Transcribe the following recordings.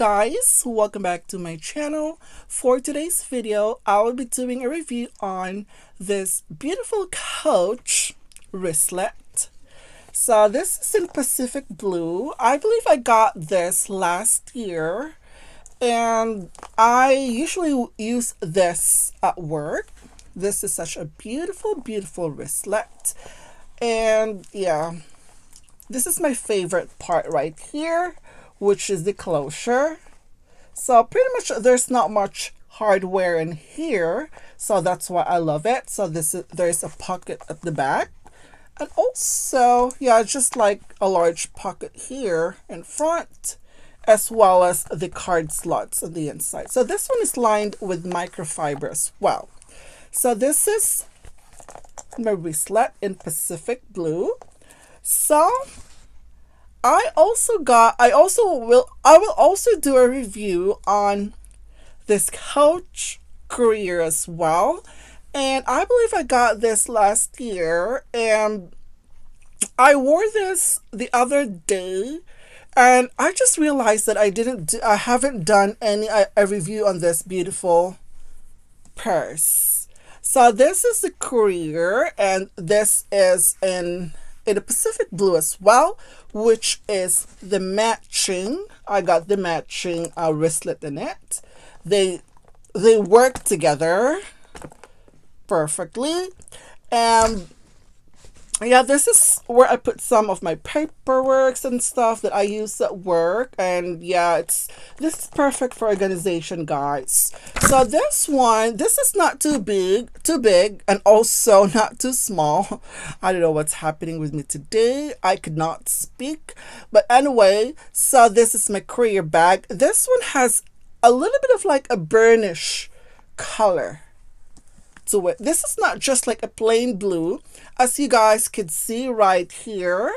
guys, welcome back to my channel. For today's video, I will be doing a review on this beautiful Coach wristlet. So this is in Pacific Blue. I believe I got this last year, and I usually use this at work. This is such a beautiful wristlet, and yeah, this is my favorite part right here, which is the closure. So pretty much there's not much hardware in here, so that's why I love it. So there's a pocket at the back, and also yeah, just like a large pocket here in front, as well as the card slots on the inside. So this one is lined with microfiber as well. So this is my wristlet in Pacific Blue. So I will also do a review on this Coach Courier as well. And I believe I got this last year, and I wore this the other day, and I just realized that I haven't done a review on this beautiful purse. So this is the Courier, and this is in a Pacific Blue as well, which is the matching. I got the matching wristlet in it. They work together perfectly, and yeah, this is where I put some of my paperwork and stuff that I use at work. And yeah, this is perfect for organization, guys. So this is not too big, and also not too small. I don't know what's happening with me today. I could not speak. But anyway, so this is my Courier bag. This one has a little bit of like a burnish color to it. This is not just like a plain blue. As you guys could see right here,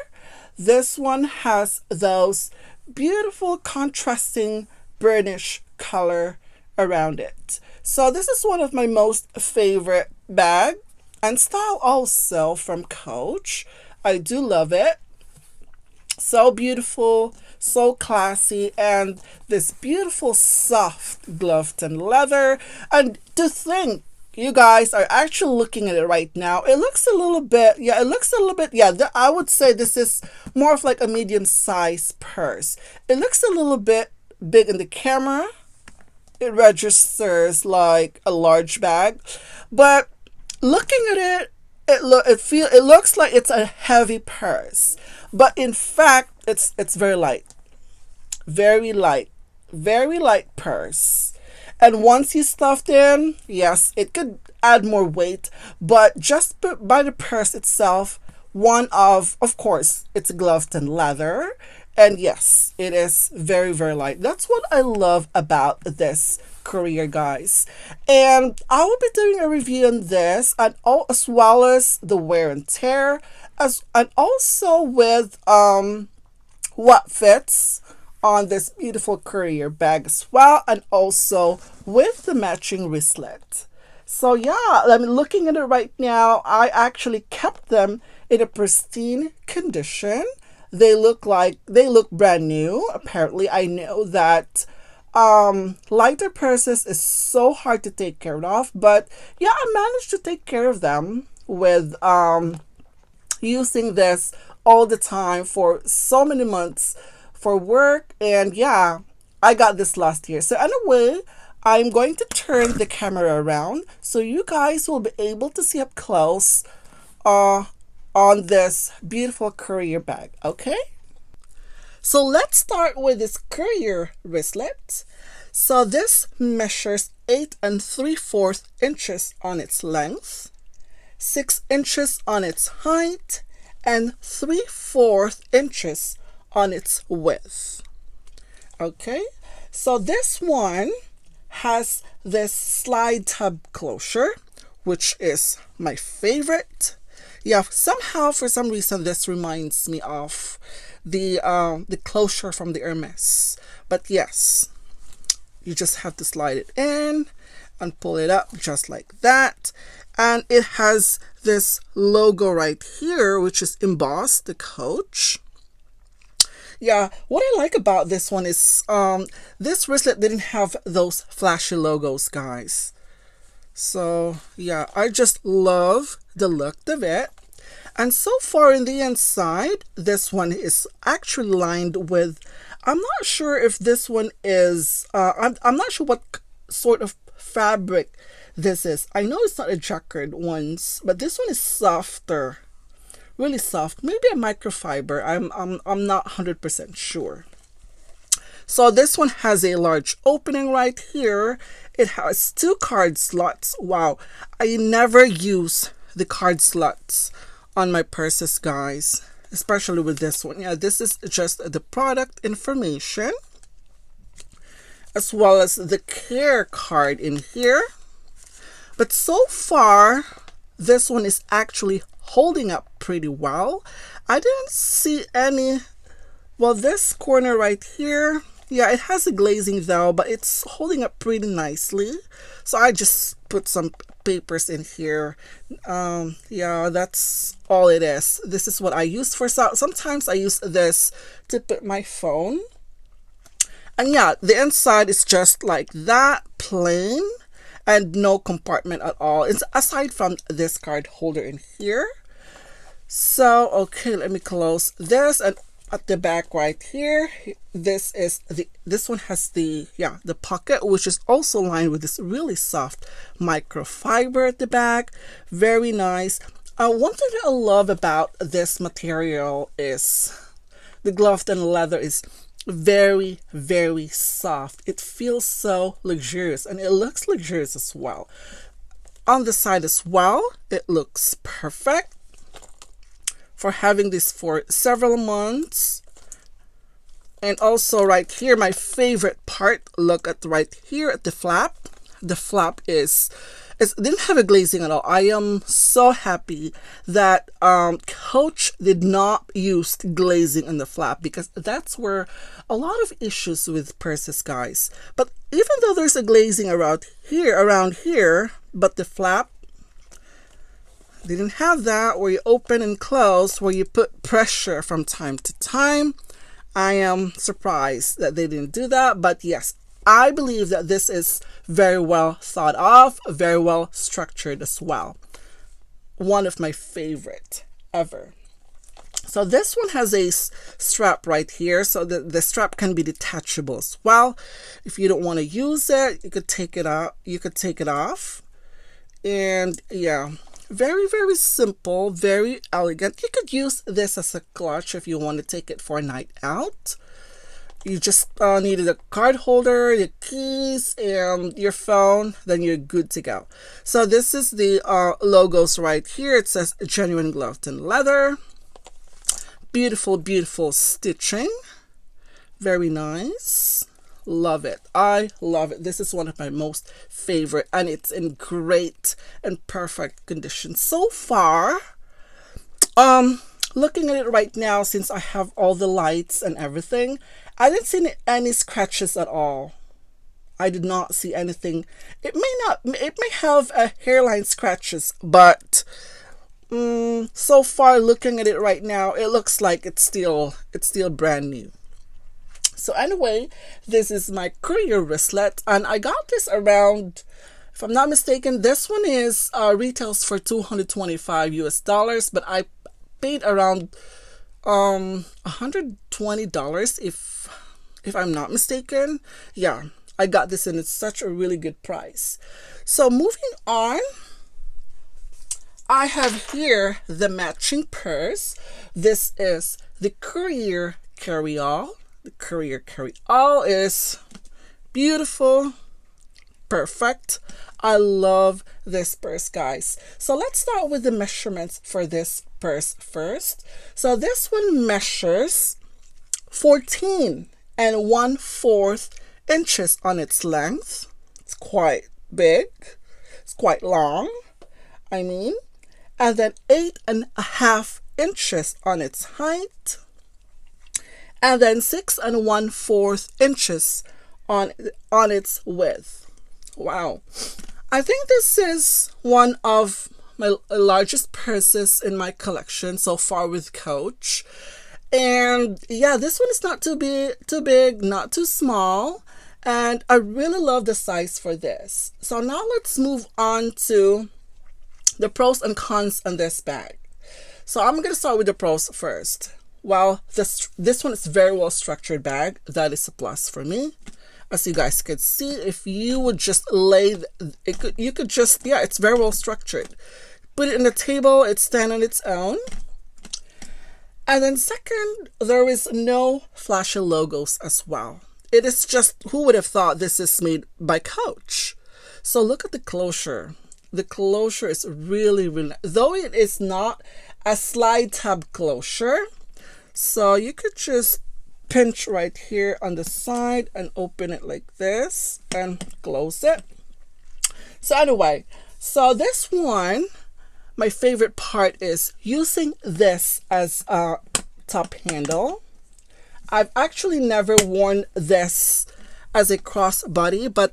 this one has those beautiful contrasting burnish color around it. So this is one of my most favorite bag and style also from Coach. I do love it. So beautiful, so classy, and this beautiful soft gloved and leather. And to think you guys are actually looking at it right now, it looks a little bit, I would say this is more of like a medium size purse. It looks a little bit big in the camera. It registers like a large bag, but looking at it, it looks like it's a heavy purse, but in fact it's very light, very light purse. And once you stuffed in, yes, it could add more weight, but just by the purse itself, of course, it's gloved and leather. And yes, it is very light. That's what I love about this Courier, guys. And I will be doing a review on this, and as well as the wear and tear, and also with what fits on this beautiful Courier bag as well, and also with the matching wristlet. So yeah, I'm looking at it right now. I actually kept them in a pristine condition. They look brand new. Apparently, I know that lighter purses is so hard to take care of, but yeah, I managed to take care of them with using this all the time for so many months for work. And yeah, I got this last year. So anyway, I'm going to turn the camera around so you guys will be able to see up close on this beautiful Courier bag. Okay, so let's start with this Courier wristlet. So this measures 8 3/4 inches on its length, 6 inches on its height, and 3/4 inches on its width. Okay, so this one has this slide tab closure, which is my favorite. Yeah, somehow for some reason this reminds me of the closure from the Hermes. But yes, you just have to slide it in and pull it up just like that. And it has this logo right here, which is embossed, the Coach. Yeah, what I like about this one is this wristlet didn't have those flashy logos, guys. So yeah, I just love the look of it. And so far in the inside, this one is actually lined with, I'm not sure if this one is, I'm not sure what sort of fabric this is. I know it's not a jacquard ones, but this one is softer, really soft. Maybe a microfiber. I'm not 100% sure. So this one has a large opening right here. It has two card slots. Wow, I never use the card slots on my purses, guys, especially with this one. Yeah, this is just the product information as well as the care card in here. But so far, this one is actually holding up pretty well. I didn't see any, well, this corner right here, yeah, it has a glazing though, but it's holding up pretty nicely. So I just put some papers in here. Yeah, that's all it is. This is what I use for, sometimes I use this to put my phone. And yeah, the inside is just like that, plain, and no compartment at all. It's aside from this card holder in here. So okay, let me close this. And at the back right here, this one has the pocket, which is also lined with this really soft microfiber at the back. Very nice. One thing that I love about this material is the glove and leather is very, very soft. It feels so luxurious, and it looks luxurious as well. On the side as well, it looks perfect for having this for several months. And also right here, my favorite part, look at right here at the flap. The flap it didn't have a glazing at all. I am so happy that Coach did not use glazing in the flap, because that's where a lot of issues with purses, guys. But even though there's a glazing around here, but the flap didn't have that, where you open and close, where you put pressure from time to time. I am surprised that they didn't do that, but yes, I believe that this is very well thought of, very well structured as well. One of my favorite ever. So this one has a strap right here, so the strap can be detachable as well. If you don't want to use it, you could take it out. You could take it off, and yeah, very, very simple, very elegant. You could use this as a clutch if you want to take it for a night out. You just needed a card holder, your keys, and your phone, then you're good to go. So this is the logos right here. It says genuine gloved in leather. Beautiful, beautiful stitching. Very nice. Love it. I love it. This is one of my most favorite, and it's in great and perfect condition so far. Looking at it right now, since I have all the lights and everything, I didn't see any scratches at all. I did not see anything. It may have a hairline scratches, but so far, looking at it right now, it looks like it's still brand new. So anyway, this is my Courier Wristlet, and I got this around, if I'm not mistaken, this one is retails for $225 US, but I paid around $120 if I'm not mistaken. Yeah, I got this and it's such a really good price. So moving on, I have here the matching purse. This is the Courier Carryall. The Courier Carryall is beautiful, perfect. I love this purse, guys. So let's start with the measurements for this purse first. So this one measures 14 1/4 inches on its length. It's quite big. It's quite long, I mean. And then 8.5 inches on its height. And then 6 1/4 inches on its width. Wow. I think this is one of my largest purses in my collection so far with Coach. And yeah, this one is not too big, not too small. And I really love the size for this. So now let's move on to the pros and cons on this bag. So I'm going to start with the pros first. Well, this one is very well structured bag. That is a plus for me. As you guys could see, if you would just you could just, yeah, it's very well structured. Put it in the table, it stands on its own. And then second, there is no flashy logos as well. It is just, who would have thought this is made by Coach? So look at the closure. The closure is really, really, though it is not a slide tab closure. So you could just pinch right here on the side and open it like this and close it. So anyway, so this one, my favorite part is using this as a top handle. I've actually never worn this as a crossbody, but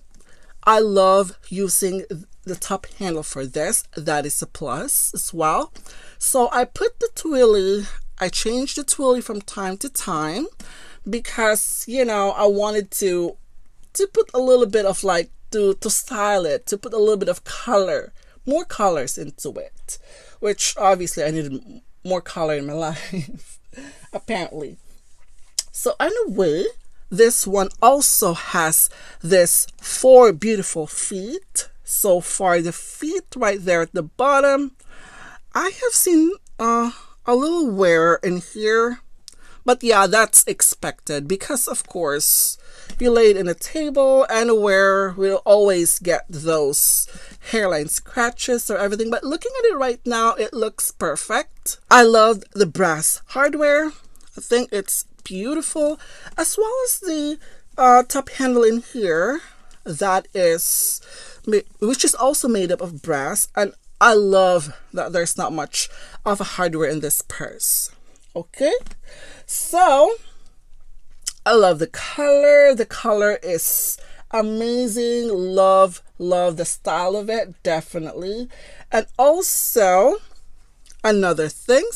I love using the top handle for this. That is a plus as well. So I put the twilly, I changed the twilly from time to time because, you know, I wanted to put a little bit of like, to style it, to put a little bit of color, more colors into it, which obviously I needed more color in my life, apparently. So anyway, this one also has this 4 beautiful feet. So far, the feet right there at the bottom, I have seen a little wear in here. But yeah, that's expected because, of course, you lay it in a table and wear will always get those hairline scratches or everything. But looking at it right now, it looks perfect. I love the brass hardware. I think it's beautiful, as well as the top handle in here that is, which is also made up of brass. And I love that there's not much of a hardware in this purse. Okay, so I love the color. The color is amazing. Love the style of it, definitely. And also another thing,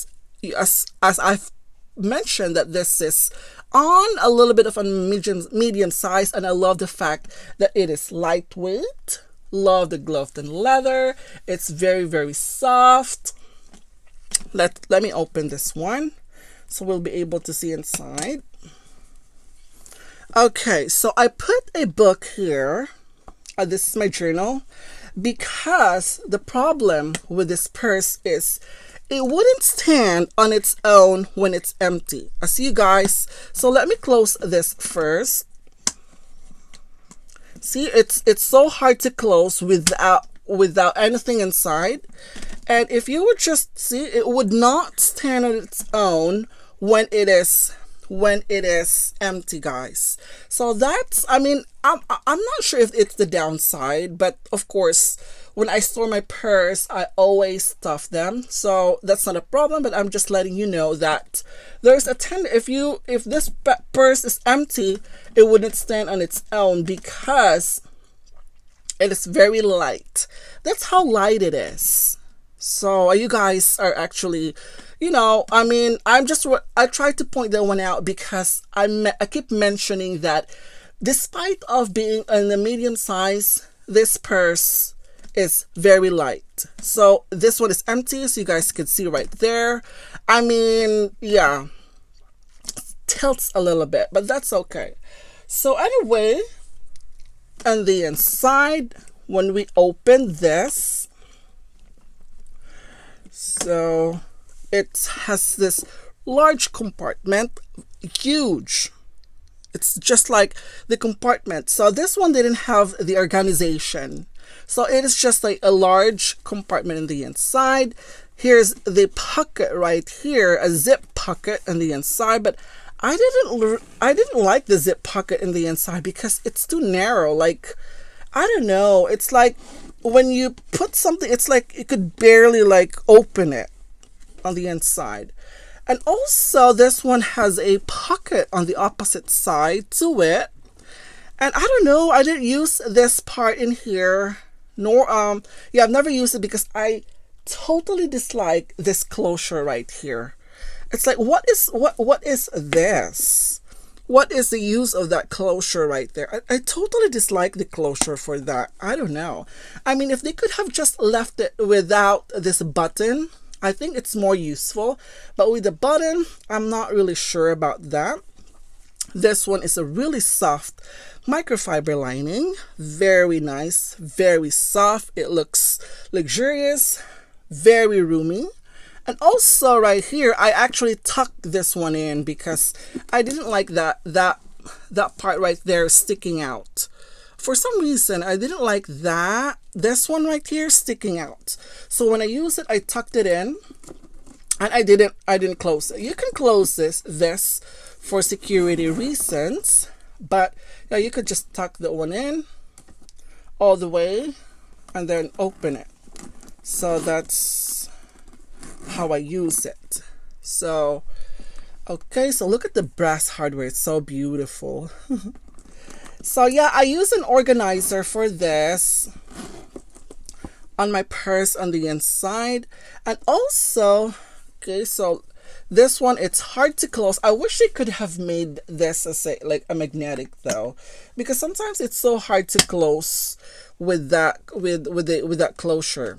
as I've mentioned, that this is on a little bit of a medium size, and I love the fact that it is lightweight. Love the gloved and leather. It's very, very soft. Let me open this one so we'll be able to see inside. Okay, so I put a book here. This is my journal, because the problem with this purse is it wouldn't stand on its own when it's empty. I see you guys. So let me close this first. See, it's so hard to close without anything inside. And if you would just see, it would not stand on its own when it is empty, guys. So that's, I mean, I'm not sure if it's the downside, but of course, when I store my purse, I always stuff them, so that's not a problem. But I'm just letting you know that there's a if this purse is empty, it wouldn't stand on its own because it is very light. That's how light it is. So you guys are actually, you know, I mean, I tried to point that one out because I keep mentioning that despite of being in the medium size, this purse is very light. So this one is empty, so you guys can see right there. I mean, yeah, tilts a little bit, but that's okay. So anyway, on the inside, when we open this, so it has this large compartment, huge. It's just like the compartment. So this one didn't have the organization. So it is just like a large compartment in the inside. Here's the pocket right here, a zip pocket on the inside. But I didn't like the zip pocket in the inside because it's too narrow. Like, I don't know. It's like when you put something, it's like you could barely like open it on the inside. And also this one has a pocket on the opposite side to it. And I don't know, I didn't use this part in here, nor I've never used it because I totally dislike this closure right here. It's like, what is this? What is the use of that closure right there? I totally dislike the closure for that. I don't know. I mean, if they could have just left it without this button, I think it's more useful. But with the button, I'm not really sure about that. This one is a really soft microfiber lining. Very nice, very soft. It looks luxurious, very roomy. And also right here, I actually tucked this one in because I didn't like that part right there sticking out. For some reason, I didn't like this one right here sticking out. So when I use it, I tucked it in, and I didn't close it. You can close this for security reasons, but yeah, you could just tuck the one in all the way and then open it. So that's how I use it. So okay, so look at the brass hardware. It's so beautiful. So yeah, I use an organizer for this on my purse on the inside. And also, okay, so this one, it's hard to close. I wish they could have made this as a magnetic though, because sometimes it's so hard to close with that with that closure.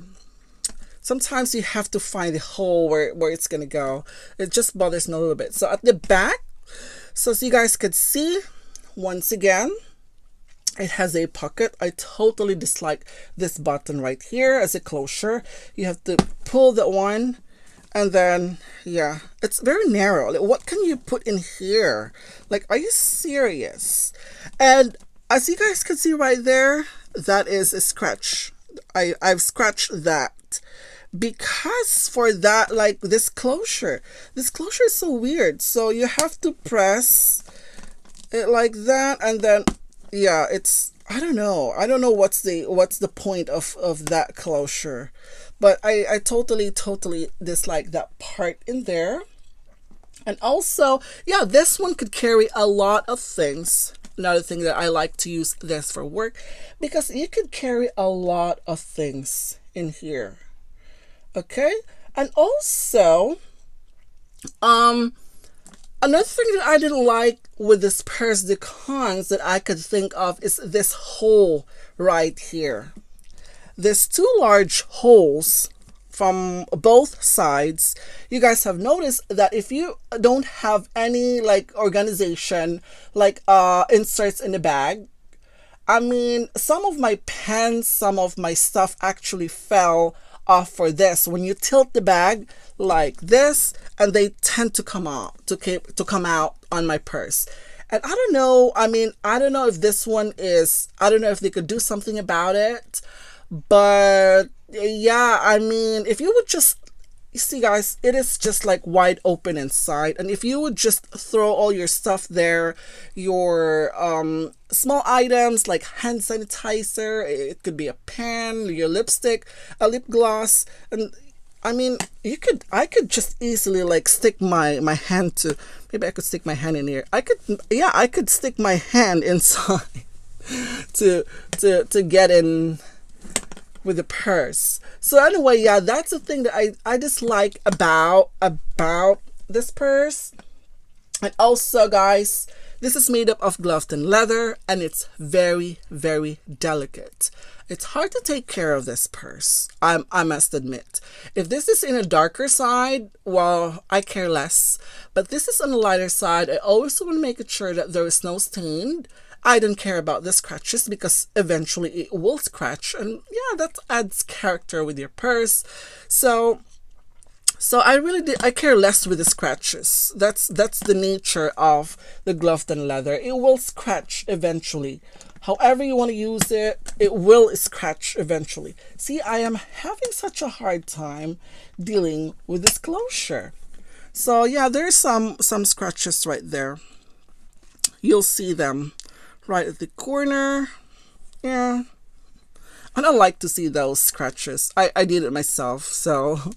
Sometimes you have to find the hole where it's gonna go. It just bothers me a little bit. So at the back, so as you guys could see, once again, it has a pocket. I totally dislike this button right here as a closure. You have to pull that one, and then yeah, it's very narrow. Like, what can you put in here? Like, are you serious? And as you guys can see right there, that is a scratch. I've scratched that because for that, like this closure is so weird. So you have to press it like that, and then yeah, it's, I don't know what's the point of that closure. But I totally dislike that part in there. And also, yeah, this one could carry a lot of things. Another thing that I like to use this for work, because you could carry a lot of things in here. Okay? And also, another thing that I didn't like with this purse, the cons that I could think of, is this hole right here. There's two large holes from both sides. You guys have noticed that if you don't have any like organization, like inserts in the bag, I mean, some of my pens, some of my stuff actually fell off for this. When you tilt the bag like this, and they tend to come out, to come out on my purse. And I don't know, I mean, I don't know if this one is, I don't know if they could do something about it. But yeah, I mean, if you would just, you see guys, it is just like wide open inside. And if you would just throw all your stuff there, your small items like hand sanitizer, it could be a pen, your lipstick, a lip gloss, and I mean, I could just easily like stick my hand to, maybe I could stick my hand in here. I could stick my hand inside to get in with the purse. So anyway, yeah, that's the thing that I dislike about this purse. And also guys, this is made up of Gloved leather, and it's very delicate. It's hard to take care of this purse, I must admit. If this is in a darker side, well, I care less. But this is on the lighter side. I always want to make sure that there is no stain. I don't care about the scratches because eventually it will scratch, and yeah, that adds character with your purse. So I care less with the scratches. That's the nature of the Gloved leather. It will scratch eventually. However you want to use it, it will scratch eventually. See, I am having such a hard time dealing with this closure. So yeah, there's some scratches right there. You'll see them right at the corner. Yeah, I don't like to see those scratches. I did it myself, so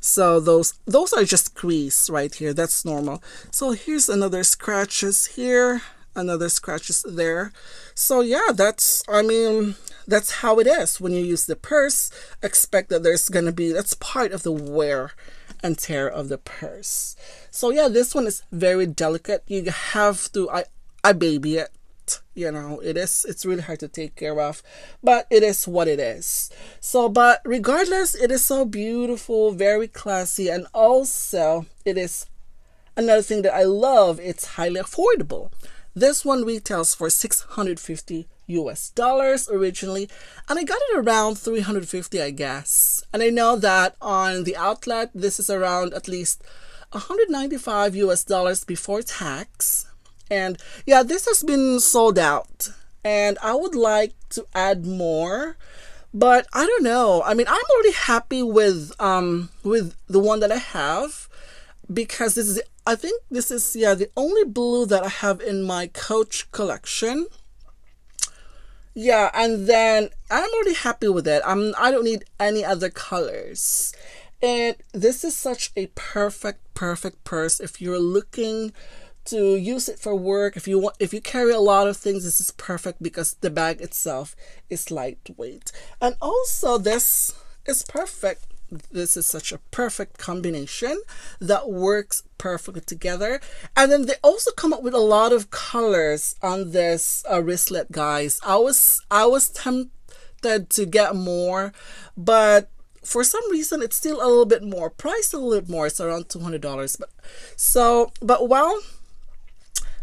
those are just crease right here. That's normal. So here's another scratches here, another scratches there. So yeah, that's how it is when you use the purse. Expect that there's gonna be, that's part of the wear and tear of the purse. So yeah, this one is very delicate. You have to, I baby it. You know, it's really hard to take care of, but it is what it is. So, but regardless, it is so beautiful, very classy, and also it is another thing that I love. It's highly affordable. This one retails for $650 US originally, and I got it around 350, I guess. And I know that on the outlet this is around at least 195 US before tax. And yeah, this has been sold out, and I would like to add more, but I don't know. I mean, I'm already happy with the one that I have, because this is, I think this is, yeah, the only blue that I have in my Coach collection. Yeah, and then I'm already happy with it. I don't need any other colors. And this is such a perfect purse if you're looking to use it for work. If you carry a lot of things, this is perfect because the bag itself is lightweight. And also this is perfect. This is such a perfect combination that works perfectly together. And then they also come up with a lot of colors on this wristlet, guys. I was tempted to get more, but for some reason it's still a little bit more priced, a little bit more. It's around $200. But well,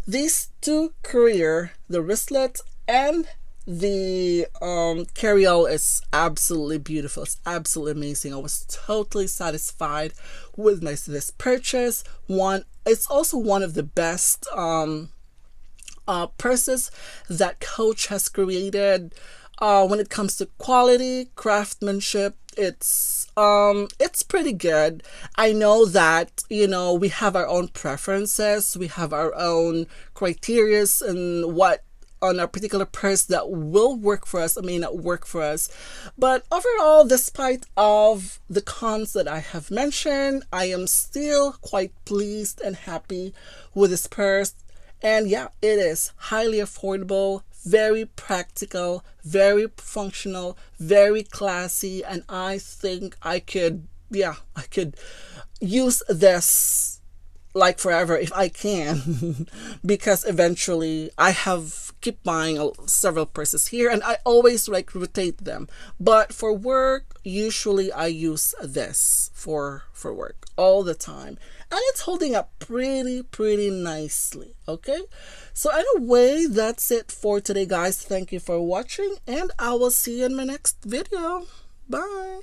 these two Courier, the wristlet and the Carryall, is absolutely beautiful. It's absolutely amazing. I was totally satisfied with this purchase. It's also one of the best purses that Coach has created. When it comes to quality, craftsmanship, it's pretty good. I know that, you know, we have our own preferences, we have our own criterias and what on a particular purse that will work for us, may not work for us. But overall, despite of the cons that I have mentioned, I am still quite pleased and happy with this purse. And yeah, it is highly affordable, very practical, very functional, very classy, and I think I could use this like forever if I can because eventually I have keep buying several purses here, and I always like rotate them. But for work, usually I use this for work all the time, and it's holding up pretty nicely. Okay, so anyway, that's it for today, guys. Thank you for watching, and I will see you in my next video. Bye.